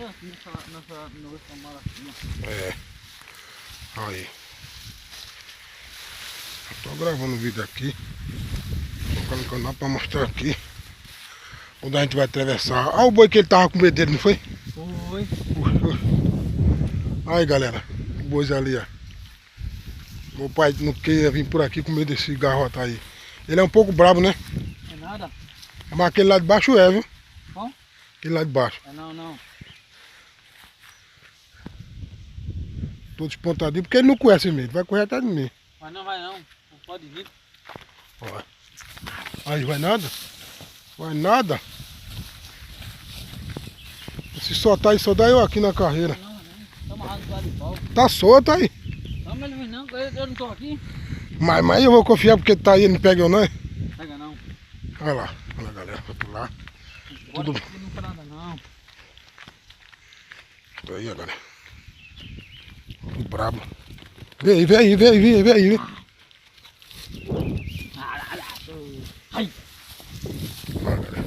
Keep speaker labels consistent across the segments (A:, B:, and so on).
A: aqui nessa câmara aqui, ó.
B: É. Aí. Eu tô gravando o vídeo aqui. Colocando no canal pra mostrar aqui. Onde a gente vai atravessar. Olha o boi que ele tava com medo dele, não foi?
A: Foi.
B: Aí, galera. O boi ali, ó. Meu pai não queria vir por aqui com medo desse garrota aí. Ele é um pouco brabo, né?
A: É nada?
B: Mas aquele lá de baixo é, viu?
A: Bom?
B: Aquele lá de baixo.
A: É não.
B: Todo espontadinho, porque ele não conhece mesmo. Vai correr atrás de mim.
A: Mas não vai não. Não pode vir.
B: Ó. Aí, vai nada? Vai nada? Se soltar aí, só dá eu aqui na carreira.
A: Não. Tá amarrado do lado de pau.
B: Tá solto aí.
A: Não, mas ele vem não, eu não tô aqui.
B: Mas eu vou confiar porque tá aí, não pega eu não.
A: Pega não.
B: Olha lá, galera, vai pular. Tudo bem.
A: Não faz nada não.
B: Tô aí, galera. Tudo brabo. Vem aí.
A: Ai.
B: Olha, galera.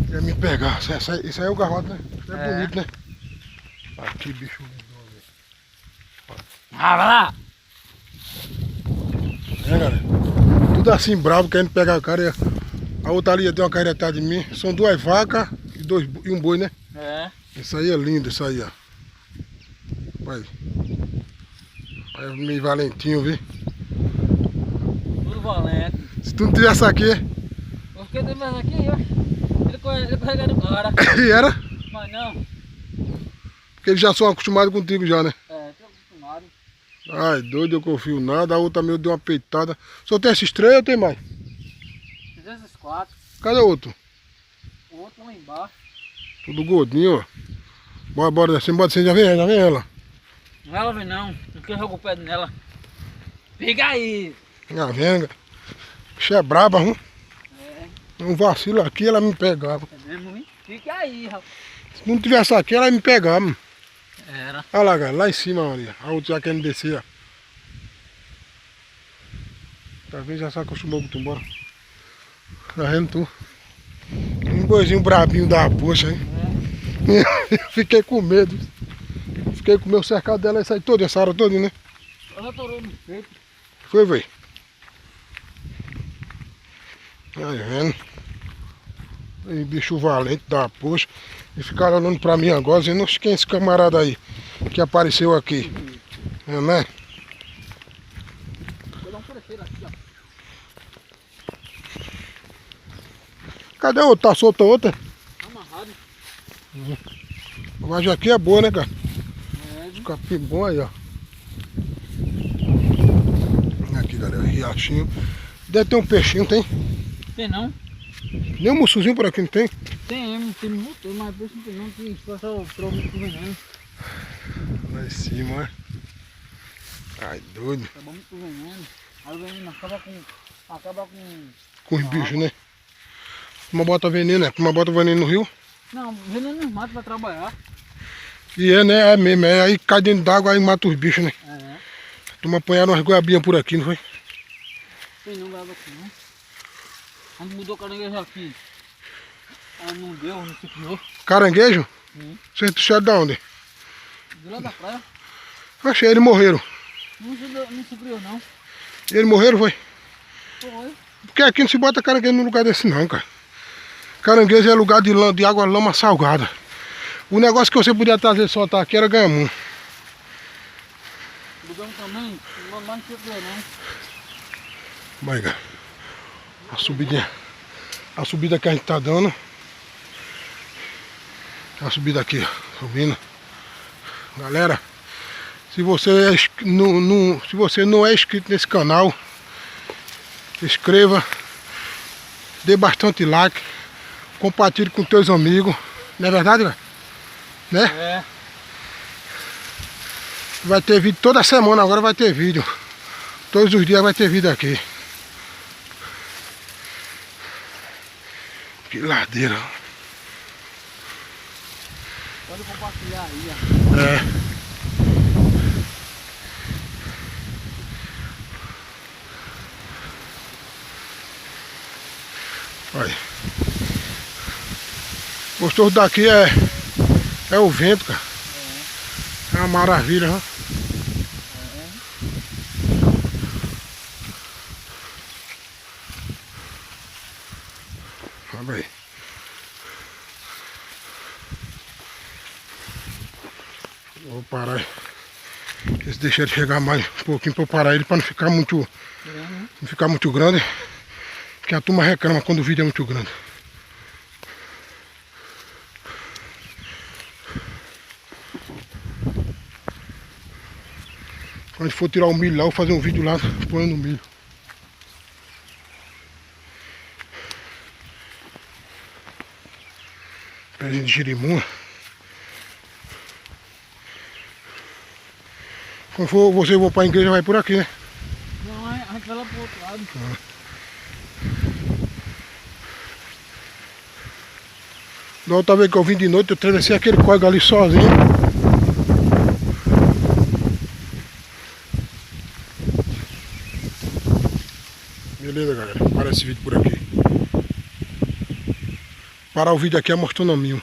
B: Quer me pegar. Isso aí é o garrote, né? Isso é bonito, né? Aqui, bicho.
A: Ah, vai lá.
B: É, galera. Tudo assim bravo, querendo pegar a cara. A outra ali tem uma carreira atrás de mim. São duas vacas e um boi, né?
A: É.
B: Isso aí é lindo, isso aí, ó. Vai. Vai meio valentinho, viu?
A: Tudo valente.
B: Se tu não tivesse aqui,
A: Porque tem mais aqui, ó. Ele carrega no cara.
B: e era?
A: Mas não.
B: Porque eles já são acostumados contigo já, né?
A: É, tô acostumado.
B: Ai, doido, eu confio nada. A outra meio deu uma peitada. Só tem esses três ou tem mais?
A: Fiz esses 4.
B: Cadê o outro?
A: O outro lá embaixo.
B: Tudo gordinho, ó. Bora descer, já vem ela.
A: Não ela vem não. Não quer jogar o pé nela. Pega aí.
B: Já vem. Bicho é braba, viu?
A: É.
B: Um vacilo aqui, ela me pegava.
A: É mesmo, hein? Fica aí, rapaz.
B: Se não tivesse aqui, ela me pegava.
A: Era.
B: Olha lá, galera, lá em cima, ali. A outra já querendo descer, ó. Talvez já se acostumou com tu, bora. Tá vendo tu? Um boizinho brabinho da poxa, hein?
A: É.
B: Fiquei com medo. Fiquei com o meu cercado dela e saí toda, essa hora toda, né?
A: Ela atorou no peito.
B: Foi, véi. Aí, vendo? Aí, bicho valente da poxa. E ficaram olhando pra mim agora, dizendo, "Oxe, quem é esse camarada aí que apareceu aqui?" É, né?
A: Vou dar um parecer aqui, ó.
B: Cadê o outro? Tá solta outra?
A: Tá amarrado.
B: Mas aqui é boa, né, cara?
A: É.
B: Capim bom aí, ó. Aqui, galera, riachinho. Deve ter um peixinho, tem?
A: Tem não?
B: Nem um mussuzinho por aqui, não tem?
A: Tem muito, mas peixe não tem não, que só provavelmente com veneno.
B: Lá em cima, né? Ai, doido.
A: Tá bom muito com veneno. Aí o veneno acaba com...
B: Com os bichos, né? Uma bota veneno, né? Uma bota veneno no rio.
A: Não, veneno não mata pra trabalhar.
B: E é, né? É mesmo. É, aí cai dentro d'água, aí mata os bichos, né?
A: É.
B: Toma apanharam umas goiabinhas por aqui, não foi?
A: Tem não gado aqui não. A gente mudou o caranguejo aqui. Ah, não deu, não se criou.
B: Caranguejo?
A: Sim.
B: Vocês de onde?
A: De lá da praia.
B: Achei, eles morreram.
A: Não se criou não.
B: Eles morreram, foi?
A: Foi.
B: Porque aqui não se bota caranguejo num lugar desse não, cara. Caranguejo é lugar de água lama salgada. O negócio que você podia trazer soltar aqui era ganhamum.
A: Lugamos também, mas não se criou não.
B: Vai, cara. A subida que a gente tá dando. A subida aqui, ó, subindo. Galera, se você não é inscrito nesse canal, se inscreva, dê bastante like, compartilhe com teus amigos. Não é verdade, cara? Né?
A: É.
B: Vai ter vídeo toda semana, agora vai ter vídeo. Todos os dias vai ter vídeo aqui. Que ladeira.
A: Pode compartilhar aí, ó.
B: É. Olha. Gostoso daqui é o vento, cara. É uma maravilha, ó. Olha aí. Vou parar. Esse deixa ele chegar mais um pouquinho para eu parar ele para não ficar muito grande. Porque a turma reclama quando o vídeo é muito grande. Quando a gente for tirar o milho lá, eu vou fazer um vídeo lá põe no milho. Pezinho de girimum. Quando for você for para a igreja, vai por aqui, né?
A: Não, a gente vai lá pro outro lado.
B: Da outra vez que eu vim de noite, eu atravessei aquele córrego ali sozinho. Beleza, galera. Para esse vídeo por aqui. Parar o vídeo aqui é mostrando o meu.